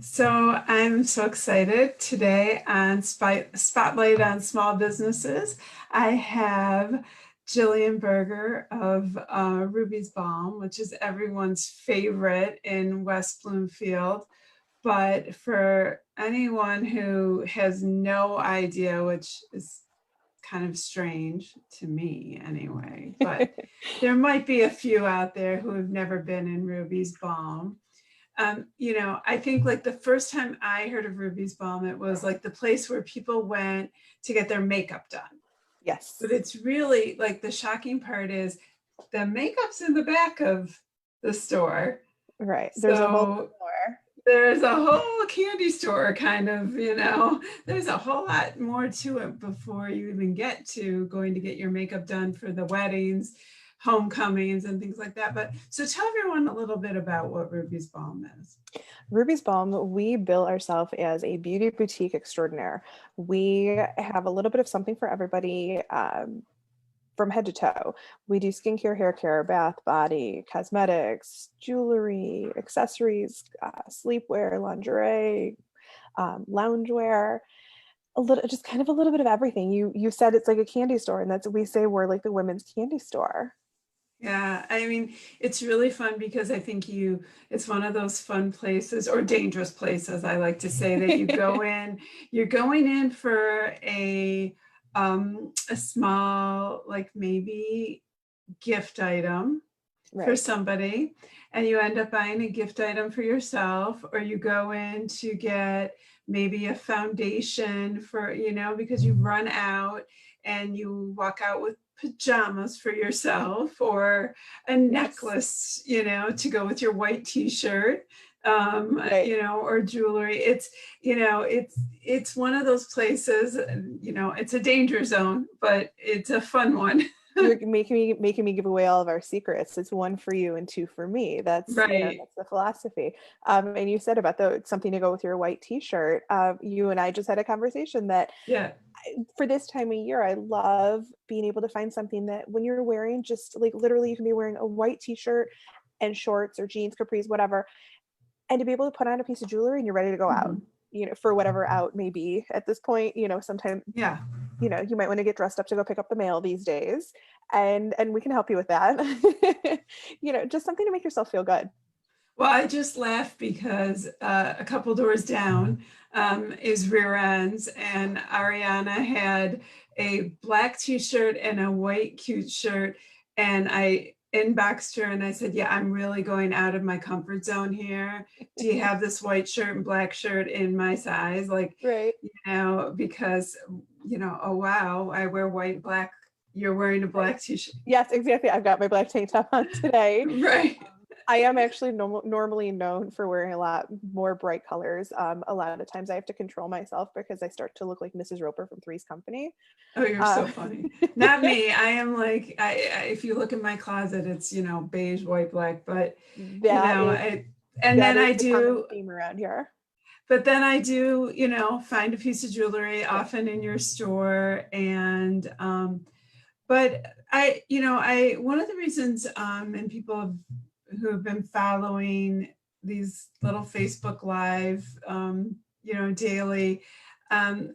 So I'm so excited today on Spotlight on Small Businesses. I have Jillian Berger of Ruby's Balm, which is everyone's favorite in West Bloomfield. But for anyone who has no idea, which is kind of strange to me anyway, but there might be a few out there who have never been in Ruby's Balm. I think like the first time I heard of Ruby's Balm, it was like the place where people went to get their makeup done. Yes, But it's really like the shocking part is the makeup's in the back of the store. right. There's a whole So more. there's a whole candy store kind of, there's a whole lot more to it before you even get to going to get your makeup done for the weddings, homecomings, and things like that. But so tell everyone a little bit about what Ruby's Balm is. Ruby's Balm, we bill ourselves as a beauty boutique extraordinaire. We have a little bit of something for everybody from head to toe. We do skincare, hair care, bath, body, cosmetics, jewelry, accessories, sleepwear, lingerie, loungewear. A little, just kind of a little bit of everything. You said it's like a candy store, and that's we say we're like the women's candy store. Yeah, I mean, it's really fun because I think it's one of those fun places or dangerous places, I like to say, that you go in, you're going in for a small, like maybe gift item for Right. somebody, and you end up buying a gift item for yourself, or you go in to get maybe a foundation for, because you run out and you walk out with pajamas for yourself or a Yes. necklace, to go with your white t-shirt, Right. or jewelry. It's one of those places, it's a danger zone, but it's a fun one. You're making me give away all of our secrets. It's one for you and two for me. That's Right. that's the philosophy. And you said about the something to go with your white t-shirt. You and I just had a conversation that Yeah. for this time of year, I love being able to find something that when you're wearing, just like literally you can be wearing a white t-shirt and shorts or jeans, capris, whatever, and to be able to put on a piece of jewelry and you're ready to go out, Mhm. for whatever out may be at this point. Sometimes Yeah. you might want to get dressed up to go pick up the mail these days, and we can help you with that. Just something to make yourself feel good. Well, I just laughed because a couple doors down is Rear Ends, and Ariana had a black t-shirt and a white cute shirt, and I inboxed her and I said, "Yeah, I'm really going out of my comfort zone here. Do you have this white shirt and black shirt in my size?" Like, Right. because oh wow, I wear white and black. You're wearing a Right. black t-shirt, Yes, exactly. I've got my black tank top on today. right? I am actually normally known for wearing a lot more bright colors. A lot of times I have to control myself because I start to look like Mrs. Roper from Three's Company. Oh, you're so Um, funny. Not me. I am like, if you look in my closet, it's, beige, white, black, but, you that know, is I, and that then is I the common do, theme around here. but then I do, find a piece of jewelry Yeah. often in your store. But one of the reasons, and people who have been following these little Facebook Live, daily,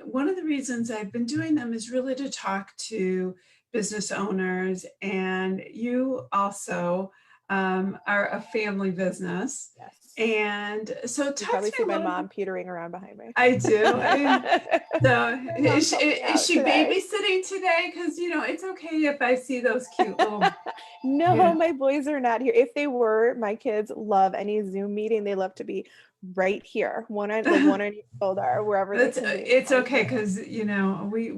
one of the reasons I've been doing them is really to talk to business owners. And you also are a family business. Yes. And so You talk probably to see me a my little mom bit. petering around behind me. I do. So My mom's helping is out she today. babysitting today? Because it's okay if I see those cute little, No, yeah, my boys are not here. If they were, my kids love any Zoom meeting. They love to be right here, one on each shoulder, wherever they can be. it's Right okay here. because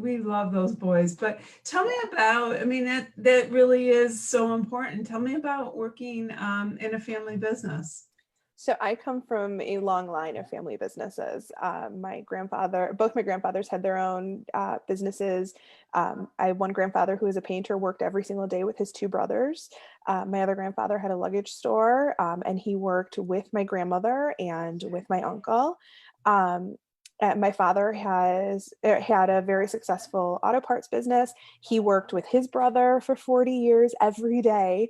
we love those boys. But tell me Yeah. about. I mean that really is so important. Tell me about working in a family business. So I come from a long line of family businesses. Both my grandfathers had their own businesses. I have one grandfather who was a painter, worked every single day with his two brothers. My other grandfather had a luggage store, and he worked with my grandmother and with my uncle. Um, my father has had a very successful auto parts business. He worked with his brother for 40 years every day.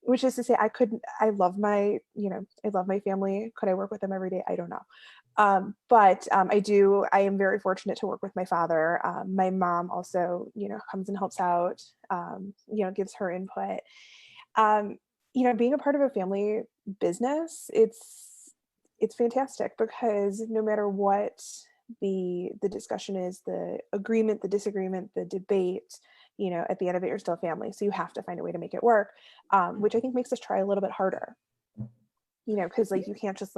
Which is to say, I love I love my family. Could I work with them every day? I don't know. But I am very fortunate to work with my father. My mom also, comes and helps out, gives her input. Being a part of a family business, it's fantastic because no matter what the discussion is, the agreement, the disagreement, the debate, at the end of it, you're still family. So you have to find a way to make it work, which I think makes us try a little bit harder, because like you can't just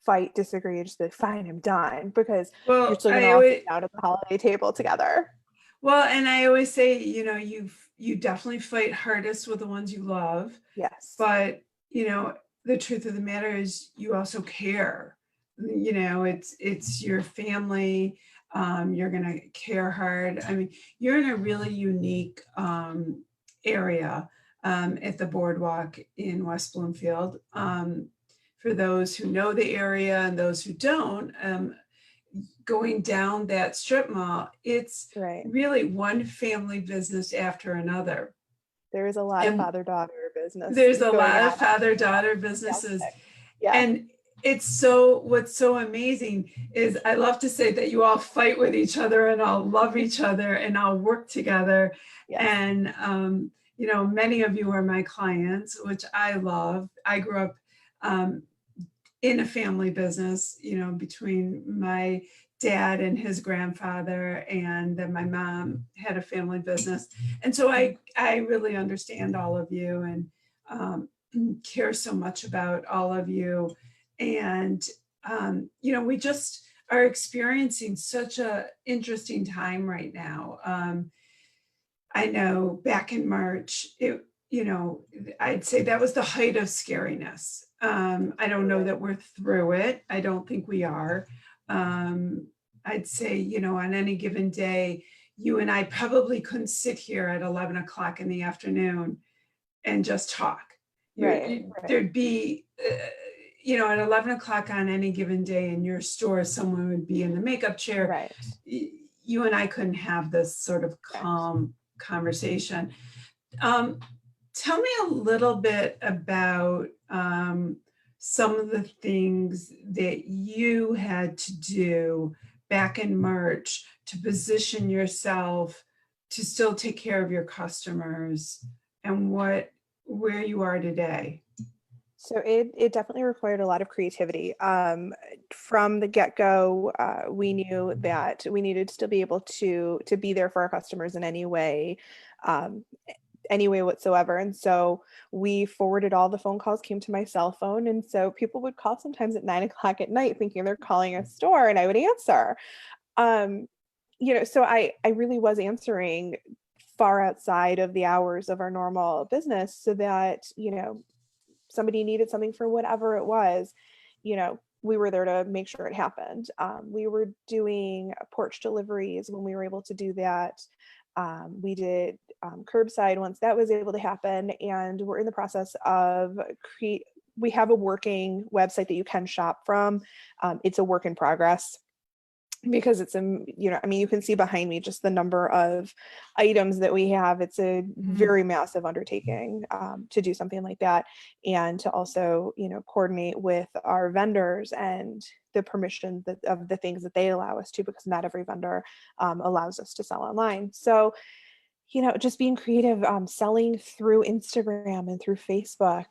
fight, disagree, and just be like, fine, I'm done, because you're Well, still going to all sit down at the holiday table together. well, and I always say, you definitely fight hardest with the ones you love, Yes. but the truth of the matter is you also care. It's your family. You're gonna care hard. I mean, you're in a really unique area at the boardwalk in West Bloomfield. For those who know the area and those who don't, going down that strip mall, it's Right. really one family business after another. There is a lot of And father-daughter business there's a going lot on. of father-daughter businesses. Yeah. And what's so amazing is I love to say that you all fight with each other and all love each other and all work together. Yes. And, many of you are my clients, which I love. I grew up in a family business, between my dad and his grandfather, and then my mom had a family business. And so I really understand all of you and care so much about all of you. And, we just are experiencing such a interesting time right now. I know back in March, I'd say that was the height of scariness. I don't know that we're through it. I don't think we are. I'd say, on any given day, you and I probably couldn't sit here at 11 o'clock in the afternoon and just talk. Right. There'd be, at 11 o'clock on any given day in your store, someone would be in the makeup chair. Right. You and I couldn't have this sort of calm conversation. Tell me a little bit about some of the things that you had to do back in March to position yourself to still take care of your customers, and where you are today. So it definitely required a lot of creativity. From the get-go, we knew that we needed to still be able to be there for our customers in any way whatsoever. And so we forwarded all the phone calls came to my cell phone. And so people would call sometimes at 9 o'clock at night thinking they're calling a store, and I would answer. So I really was answering far outside of the hours of our normal business, so that, somebody needed something for whatever it was, we were there to make sure it happened. We were doing porch deliveries when we were able to do that. We did curbside once that was able to happen, and we're in the process of we have a working website that you can shop from. It's a work in progress, because it's you can see behind me just the number of items that we have. It's a very massive undertaking to do something like that, and to also coordinate with our vendors and the permission of the things that they allow us to, because not every vendor allows us to sell online. So just being creative, selling through Instagram and through Facebook,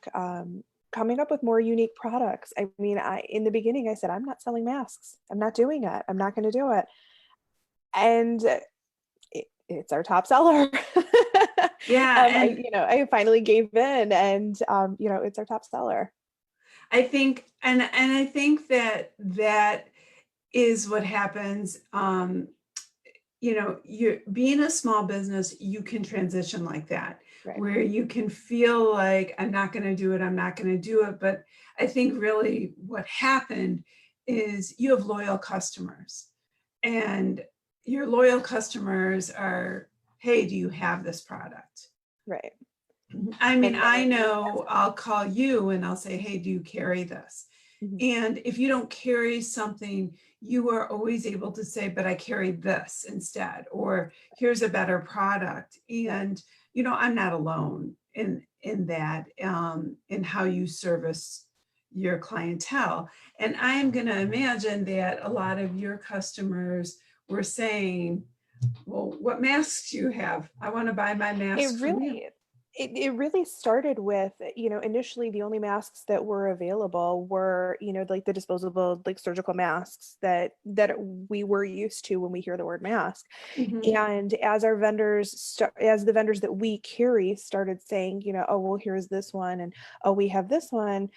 coming up with more unique products. I mean, in the beginning, I said, I'm not selling masks. I'm not doing it. I'm not going to do it. And it's our top seller. Yeah. I finally gave in, and, it's our top seller. I think, and I think that is what happens. You're being a small business, you can transition like that. Right. Where you can feel like, I'm not going to do it. But I think really what happened is you have loyal customers, and your loyal customers are, hey, do you have this product? Right. I mean, I know I'll call you and I'll say, hey, do you carry this? Mm-hmm. And if you don't carry something, you are always able to say, but I carry this instead, or here's a better product. And, I'm not alone. in that, in how you service your clientele. And I'm going to imagine that a lot of your customers were saying, well, what masks do you have? I want to buy my It mask from you. really it really started with, initially the only masks that were available were, like the disposable like surgical masks that we were used to when we hear the word mask. Mhm. And as as the vendors that we carry started saying, oh, well, here's this one, and oh, we have this one,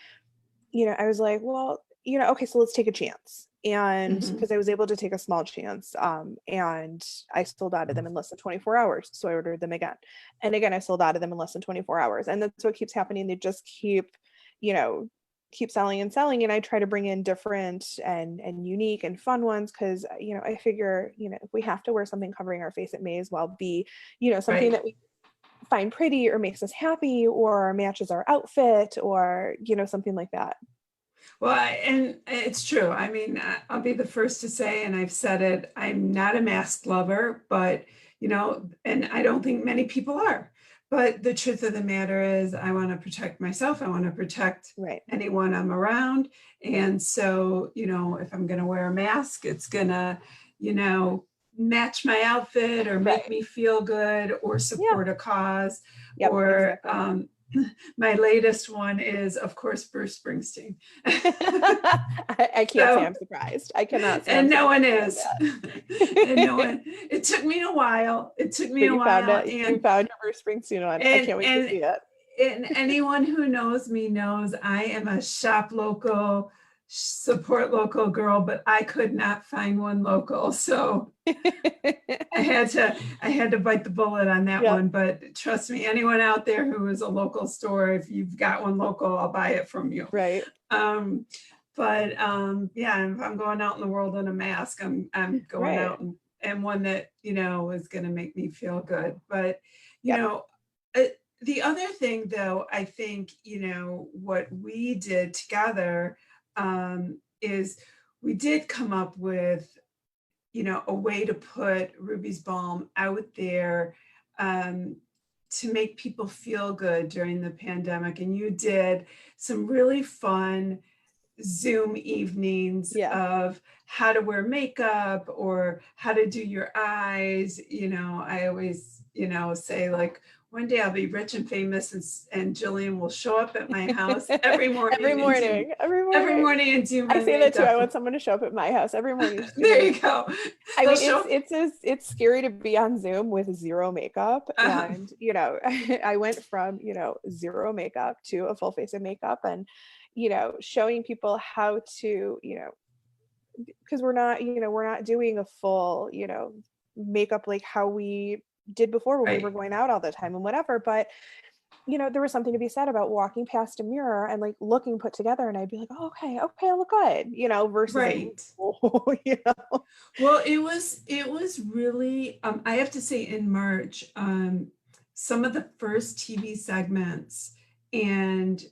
I was like, well, okay, so let's take a chance. And Mhm. because I was able to take a small chance, and I sold out of them in less than 24 hours. So I ordered them again. And again, I sold out of them in less than 24 hours. And that's what keeps happening. They just you know, keep selling and selling. And I try to bring in different and unique and fun ones because, I figure, if we have to wear something covering our face, it may as well be, something Right. that we find pretty or makes us happy or matches our outfit or, something like that. Well, and it's true. I mean, I'll be the first to say, and I've said it, I'm not a mask lover, but, and I don't think many people are. But the truth of the matter is, I want to protect myself. I want to protect Right. anyone I'm around. And so, if I'm going to wear a mask, it's going to, match my outfit or make Right. me feel good or Yeah. support a cause. Yep. Or Exactly. my latest one is, of course, Bruce Springsteen. I can't say So, I'm surprised. I cannot say I'm and no one surprised by is. And no that. one, it took me a while. It took me But a you found while. it. You found your Bruce Springsteen one. I And can't wait to and see it. and anyone who knows me knows I am a shop local, support local girl, but I could not find one local. So I had to bite the bullet on that Yep. one. But trust me, anyone out there who is a local store, if you've got one local, I'll buy it from you. Right. Um, but yeah, if I'm going out in the world in a mask, I'm going Right. out and one that is going to make me feel good. But you Yep. know, uh, the other thing though, I think what we did together is we did come up with a way to put Ruby's Balm out there, um, to make people feel good during the pandemic. And you did some really fun Zoom evenings Yeah. of how to wear makeup or how to do your eyes. I always, say like, one day I'll be rich and famous, and Jillian will show up at my house every Every morning and do morning. Every every morning. morning and do I my say that too. I makeup. want someone to show up at my house every morning to do my There you makeup. go. I They'll mean, show up. it's scary to be on Zoom with zero makeup, Um, and I went from zero makeup to a full face of makeup, and showing people how to because we're not doing a full makeup like how we did before when we were right, going out all the time and whatever, but there was something to be said about walking past a mirror and like looking put together, and I'd be like, oh, okay, I look good, versus like, right. oh, Well, it was really, I have to say, in March, some of the first TV segments and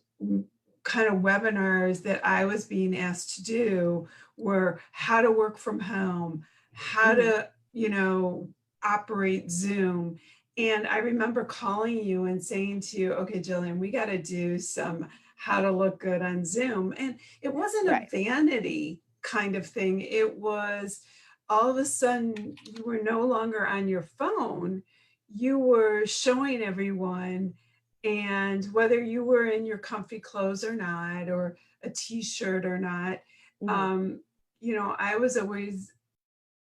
kind of webinars that I was being asked to do were how to work from home, how Mhm. to, operate Zoom. And I remember calling you and saying to you, okay, Jillian, we got to do some how to look good on Zoom. And it wasn't a Right. vanity kind of thing. It was all of a sudden you were no longer on your phone. You were showing everyone, and whether you were in your comfy clothes or not, or a t-shirt or not, Mhm. um,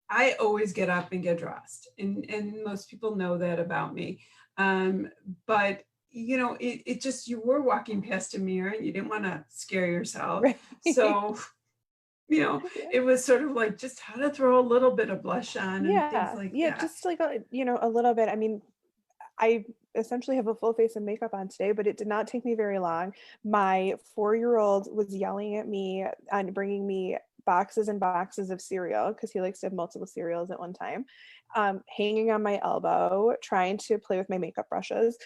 I always get up and get dressed, and most people know that about me. But it just, you were walking past a mirror and you didn't want to scare yourself. Right. So, Yeah. it was sort of like just how to throw a little bit of blush on and things Yeah, like yeah, that. just like a little bit. I mean, I essentially have a full face of makeup on today, but it did not take me very long. My 4-year-old was yelling at me and bringing me boxes and boxes of cereal because he likes to have multiple cereals at one time, hanging on my elbow, trying to play with my makeup brushes,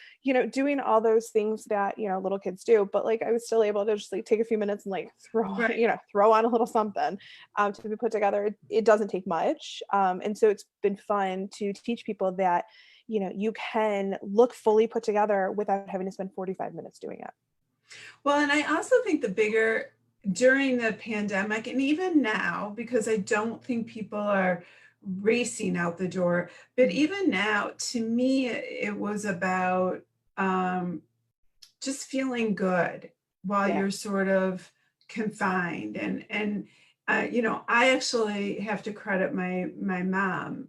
doing all those things that, little kids do. But like I was still able to just like take a few minutes and like Right. throw on a little something to be put together. It doesn't take much. And so it's been fun to teach people that you can look fully put together without having to spend 45 minutes doing it. Well, and I also think during the pandemic and even now, because I don't think people are racing out the door, but even now, to me, it was about um, just feeling good while Yeah. you're sort of confined. I actually have to credit my mom,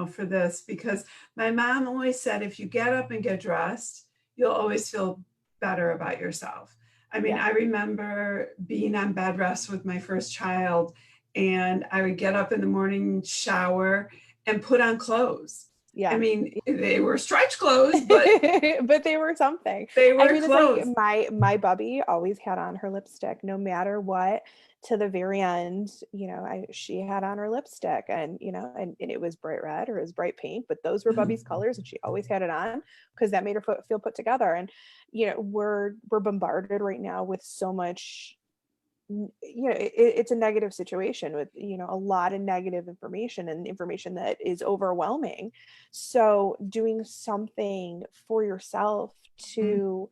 for this, because my mom always said, if you get up and get dressed, you'll always feel better about yourself. I mean, Yeah. I remember being on bed rest with my first child, and I would get up in the morning, shower, and put on clothes. I Yeah. mean, they were stretch clothes, but But they were something. they I were mean, it's like clothes. my bubby always had on her lipstick no matter what, to the very end. She had on her lipstick, and and it was bright red or it was bright pink, but those were Bubby's colors, and she always had it on because that made her feel put together. And we're bombarded right now with so much. It's a negative situation with a lot of negative information and information that is overwhelming. So doing something for yourself to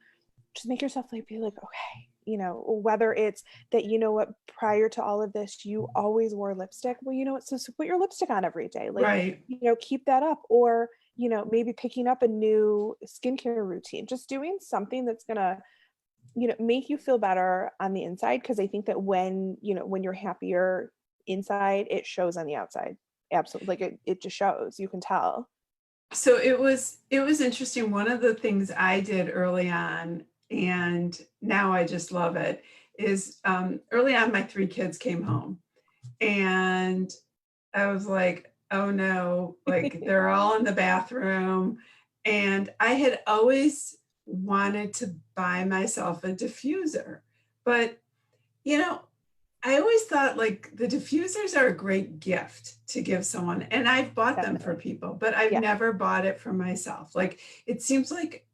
just make yourself like be like, okay, whether it's that, what, prior to all of this you always wore lipstick, well, so put your lipstick on every day, like, Right. keep that up. Or maybe picking up a new skincare routine, just doing something that's gonna make you feel better on the inside. Because I think that when you're happier inside, it shows on the outside. Absolutely. Like it just shows, you can tell. So it was interesting. One of the things I did early on, and now I just love it, is early on my three kids came home, and I was like, oh no, like they're all in the bathroom. And I had always wanted to buy myself a diffuser, but you know, I always thought like the diffusers are a great gift to give someone, and I've bought them for Definitely. people, but I've Yeah. never bought it for myself. Like it seems like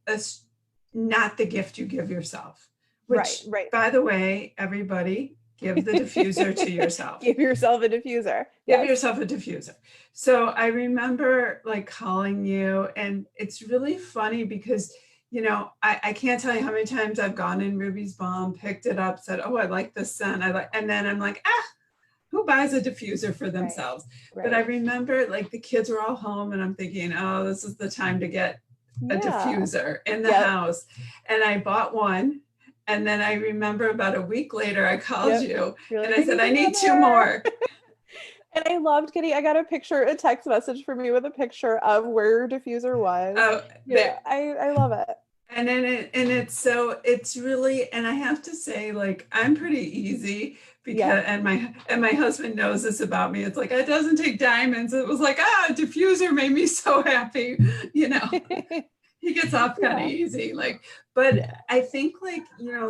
not the gift you give yourself, Right. which, Right. by the way, everybody give the diffuser to yourself. Give yourself a diffuser. Give Yes. yourself a diffuser. So I remember like calling you, and it's really funny because I can't tell you how many times I've gone in Ruby's Balm, picked it up, said, "Oh, I like this scent." And then I'm like, who buys a diffuser for Right. themselves? But I Right. remember like the kids were all home, and I'm thinking, oh, this is the time to get a Yeah. diffuser in the Yep. house. And I bought one. And then I remember about a week later, I called Yep. you You're and like, I I said, need I need two another. more. And I loved getting, I got a text message from you with a picture of where your diffuser was. Oh, they, I love it. and then it's really, and I have to say, like, I'm pretty easy Yeah. because, and my husband knows this about me. It's like, it doesn't take diamonds. It was like, diffuser made me so happy, you know. He gets off kind of Yeah. easy, like, but Yeah. I think, like,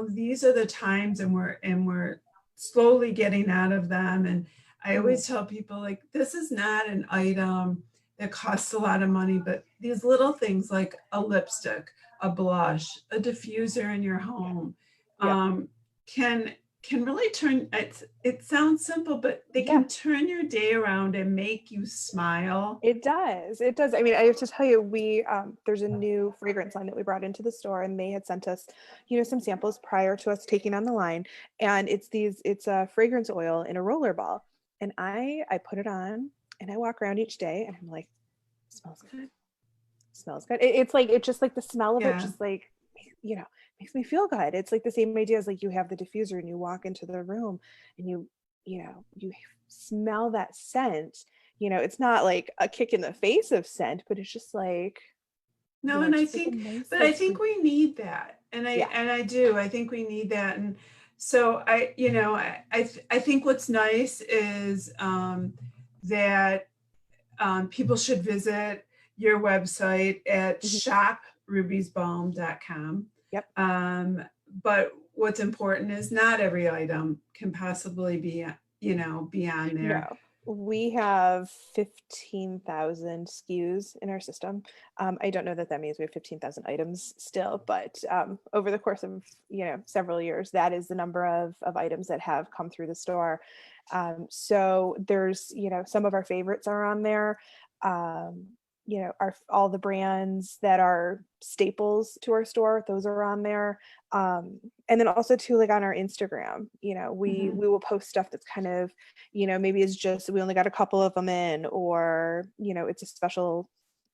these are the times, and we're slowly getting out of them. And I Mhm. always tell people, like, this is not an item that costs a lot of money, but these little things like a lipstick, a blush, a diffuser in your Yeah. home, Yeah. can really turn it sounds simple, but they Yeah. can turn your day around and make you smile. It does. It does. I mean, I have to tell you, there's a new fragrance line that we brought into the store, and they had sent us, some samples prior to us taking on the line. And it's a fragrance oil in a roller ball. And I put it on and I walk around each day and I'm like, smells good. Smells good. It's just like the smell of it, Yeah. just like, you know, makes me feel good. It's like the same idea as like you have the diffuser and you walk into the room and you smell that scent. It's not like a kick in the face of scent, but it's just like, No, just like a nice, but I like think sweet. we need that. Yeah. And I do. I think we need that. And so I think what's nice is that people should visit your website at Mhm. shoprubysbalm.com. Yep. But what's important is not every item can possibly be on there. No, we have 15,000 SKUs in our system. I don't know that that means we have 15,000 items still, but over the course of, several years, that is the number of items that have come through the store. So there's, some of our favorites are on there. all the brands that are staples to our store, those are on there. And then also too, like on our Instagram, we Mhm. will post stuff that's kind of, maybe it's just, we only got a couple of them in, or, it's a special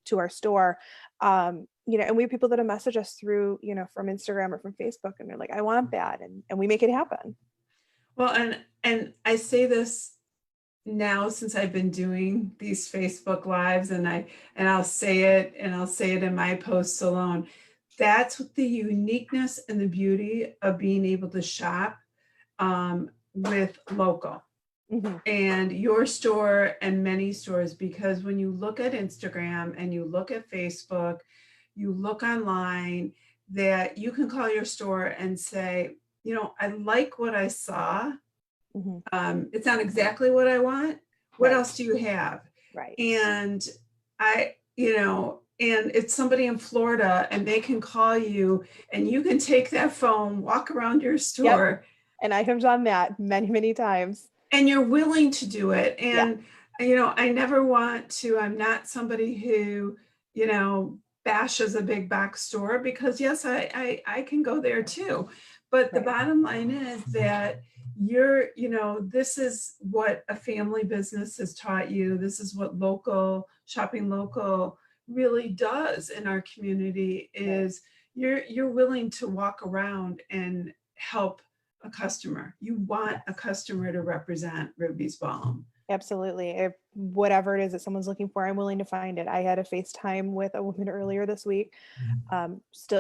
to our store. And we have people that have messaged us through, from Instagram or from Facebook, and they're like, I want that. And we make it happen. Well, and I say this now since I've been doing these Facebook lives, and I'll say it in my posts alone. That's what the uniqueness and the beauty of being able to shop with local Hmm. and your store and many stores, because when you look at Instagram and you look at Facebook, you look online, that you can call your store and say, I like what I saw. Hmm. It's not exactly what I want. What Right. else do you have? Right. And and it's somebody in Florida, and they can call you, and you can take that phone, walk around your Yep. store, And I have done that many, many times. and you're willing to do it. Yeah. And I never want to, I'm not somebody who bashes a big box store, because yes, I can go there too, but the Right. bottom line is that this is what a family business has taught you. This is what shopping local really does in our community, Right. is you're willing to walk around and help a customer. You want a Yes. customer to represent Ruby's Balm. Absolutely. Whatever it is that someone's looking for, I'm willing to find it. I had a FaceTime with a woman earlier this week.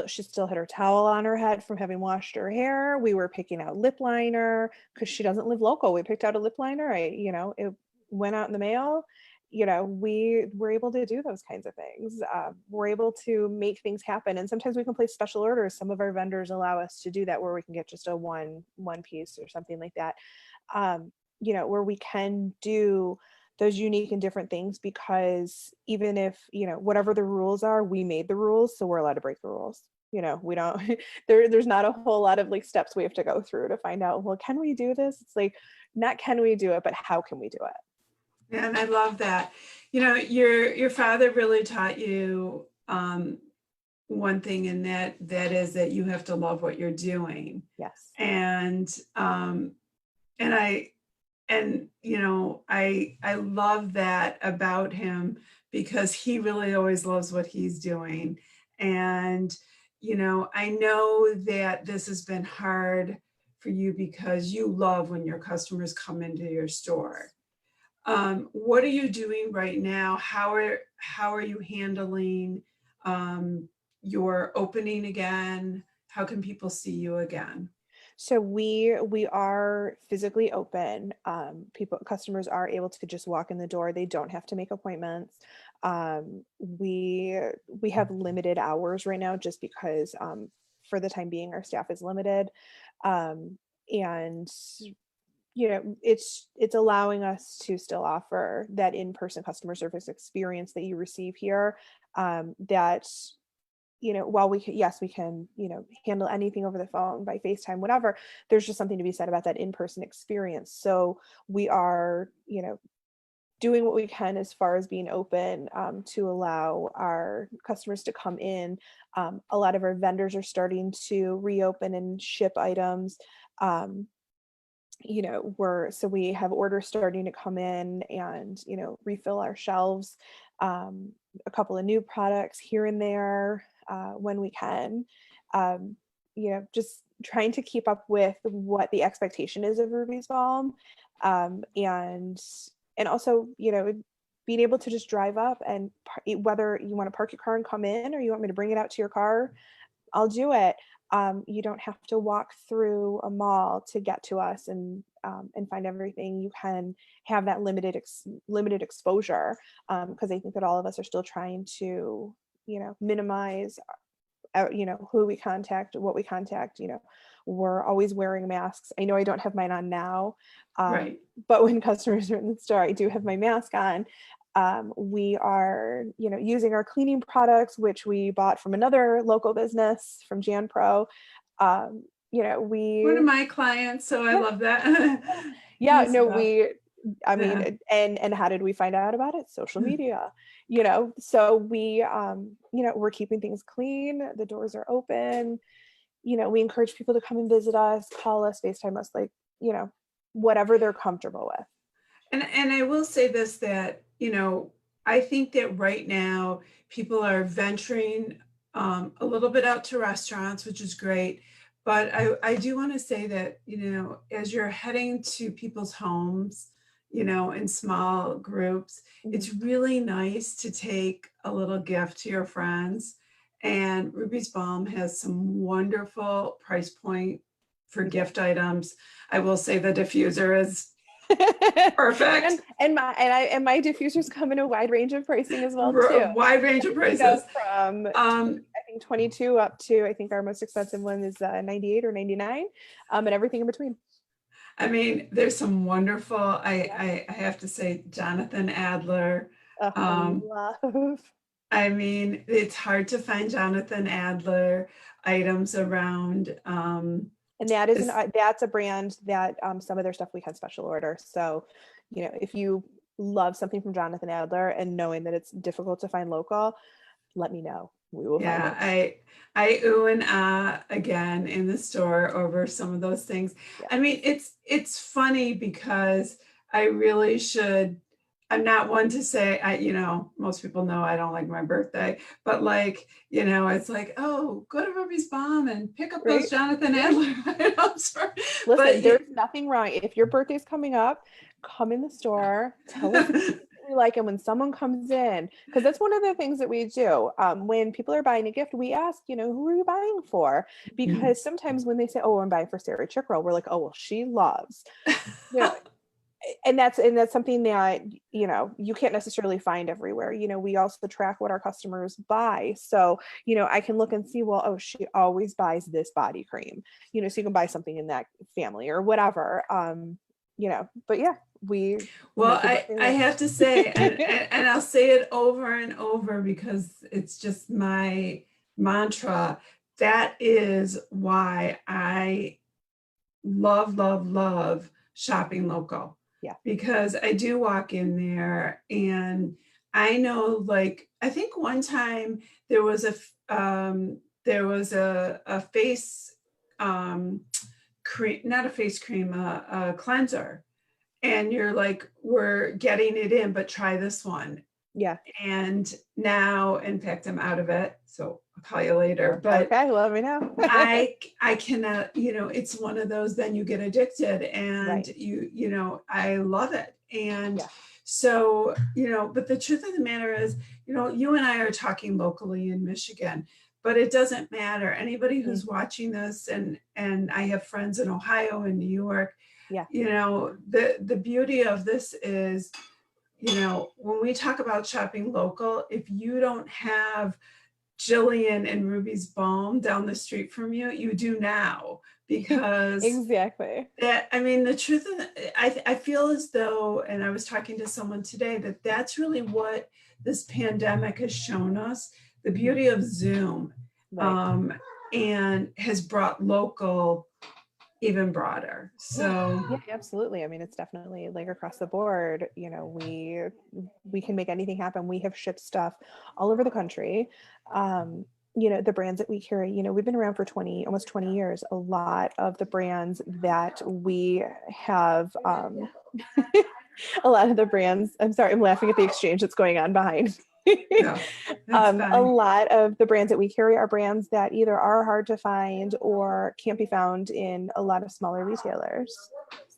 She still had her towel on her head from having washed her hair. We were picking out lip liner because she doesn't live local. We picked out a lip liner. It went out in the mail. We were able to do those kinds of things. We're able to make things happen, and sometimes we can place special orders. Some of our vendors allow us to do that, where we can get just a one piece or something like that. Where we can do those unique and different things, because even if, whatever the rules are, we made the rules, so we're allowed to break the rules. We don't there's not a whole lot of like steps we have to go through to find out, well, can we do this? It's like, not can we do it, but how can we do it? Yeah, and I love that. Your father really taught you one thing, and that is that you have to love what you're doing. Yes. And and I I love that about him, because he really always loves what he's doing. And I know that this has been hard for you, because you love when your customers come into your store. What are you doing right now? How are you handling your opening again? How can people see you again? So we are physically open. Customers are able to just walk in the door. They don't have to make appointments. We have limited hours right now, just because for the time being our staff is limited. And it's allowing us to still offer that in-person customer service experience that you receive here. That while yes, we can, handle anything over the phone, by FaceTime, whatever, there's just something to be said about that in-person experience. So we are, doing what we can as far as being open, to allow our customers to come in. A lot of our vendors are starting to reopen and ship items. So we have orders starting to come in and, refill our shelves. A couple of new products here and there, when we can. um, just trying to keep up with what the expectation is of Ruby's Balm. And also, being able to just drive up, and whether you want to park your car and come in, or you want me to bring it out to your car, I'll do it. You don't have to walk through a mall to get to us and find everything. You can have that limited exposure, because I think that all of us are still trying to, minimize, who we contact, what we contact. We're always wearing masks. I know I don't have mine on now, Right. but when customers are in the store, I do have my mask on. We are, using our cleaning products, which we bought from another local business, from Jan Pro. One We of my clients, so I Yeah, love that. yeah, Yes, no, Beth. we I Yeah. mean, and how did we find out about it? Social media, you know. So we, you know, we're keeping things clean. The doors are open. You know, we encourage people to come and visit us, call us, FaceTime us, like, you know, whatever they're comfortable with. And I will say this, that, I think that right now people are venturing a little bit out to restaurants, which is great. But I do want to say that, as you're heading to people's homes, in small groups, Mhm. it's really nice to take a little gift to your friends. And Ruby's Balm has some wonderful price point for We do. gift items. I will say the diffuser is perfect. And my diffusers come in a wide range of pricing as well too. Wide range of You know, prices. from I think 22 up to, I think our most expensive one is 98 or 99, and everything in between. I mean, there's some wonderful, Yeah. I have to say, Jonathan Adler. I Um, love. I mean, it's hard to find Jonathan Adler items around. And that is This, that's a brand that some of their stuff we had special order. So, you know, if you love something from Jonathan Adler and knowing that it's difficult to find local, let me know. We will find yeah, it. I ooh and ah again in the store over some of those things. Yeah. I mean, it's funny because I really should. I'm not one to say, most people know I don't like my birthday, but like, it's like, oh, go to Ruby's Balm and pick up those Right. Jonathan Right. Adler items. Listen, But there's nothing wrong. If your birthday's coming up, come in the store, tell us what you like. And when someone comes in, because that's one of the things that we do. When people are buying a gift, we ask, you know, who are you buying for? Because sometimes when they say, oh, I'm buying for Sarah Chickrell, we're like, oh, well, she loves, you know, and that's something that, you know, you can't necessarily find everywhere. You know, we also track what our customers buy. So, you know, I can look and see, well, oh, she always buys this body cream, you know, so you can buy something in that family or whatever. You know, but yeah, we Well, make your birthday I have to say, and, list. and I'll say it over and over because it's just my mantra. That is why I love, love, love shopping local, Yeah. because I do walk in there and I know, like, I think one time there was a face cream, not a face cream, a cleanser, and you're like, we're getting it in, but try this one. Yeah. And now, in fact, I'm out of it, so I'll call you later. But Okay. Let me know. I cannot, it's one of those, then you get addicted, and Right. I love it. And Yeah. so, but the truth of the matter is, you and I are talking locally in Michigan, but it doesn't matter. Anybody who's Mhm. watching this, and I have friends in Ohio and New York, Yeah. the beauty of this is, when we talk about shopping local, if you don't have Jillian and Ruby's Balm down the street from you, you do now, because Exactly. I mean, the truth of I feel as though, and I was talking to someone today, that that's really what this pandemic has shown us, the beauty of Zoom, Right. um, and has brought local even broader. Yeah. So Yeah, absolutely. I mean, it's definitely like across the board, you know, we can make anything happen. We have shipped stuff all over the country. You know, the brands that we carry, you know, we've been around for almost 20 years. A lot of the brands that we have, a lot of the brands, I'm sorry, I'm laughing at the exchange that's going on behind. no, that's A fine. lot of the brands that we carry are brands that either are hard to find or can't be found in a lot of smaller retailers.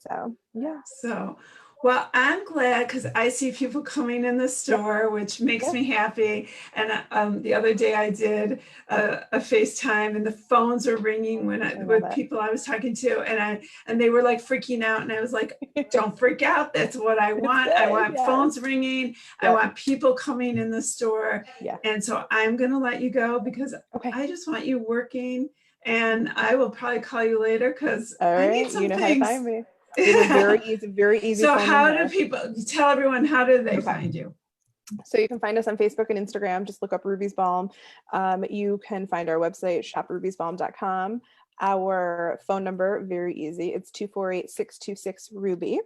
So, yeah. So, well, I'm glad because I see people coming in the Yep. store, which makes Yep. me happy. And the other day I did a FaceTime, and the phones were ringing I love with people I was talking to, and they were like freaking out, and I was like, it. "Don't freak out. That's what I It's want. I good. want Yes. phones ringing. I Yep. want people coming in the store." Yeah. And so I'm gonna let you go because Okay. I just want you working, and I will probably call you later because All I need right. You some know how to things. find me. We have a very easy So phone and how do number. people tell everyone, how do they Okay. find you? So you can find us on Facebook and Instagram. Just look up Ruby's Balm. You can find our website, shoprubysbalm.com. Our phone number, very easy. It's 248-626-RUBY.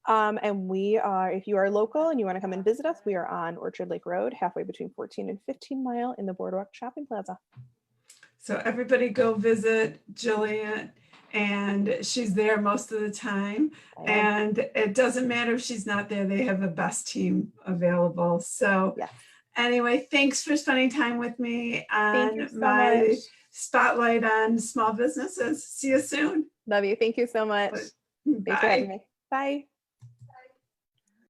And we are, if you are local and you want to come and visit us, we are on Orchard Lake Road, halfway between 14 and 15 Mile in the Boardwalk Shopping Plaza. So everybody go visit Jillian, and she's there most of the time. I am. And it doesn't matter if she's not there, they have the best team available. So Yes. anyway, thanks for spending time with me Thank you on so my much. spotlight on small businesses. See you soon. Love you. Thank you so much. Thanks for having Bye. me. Bye.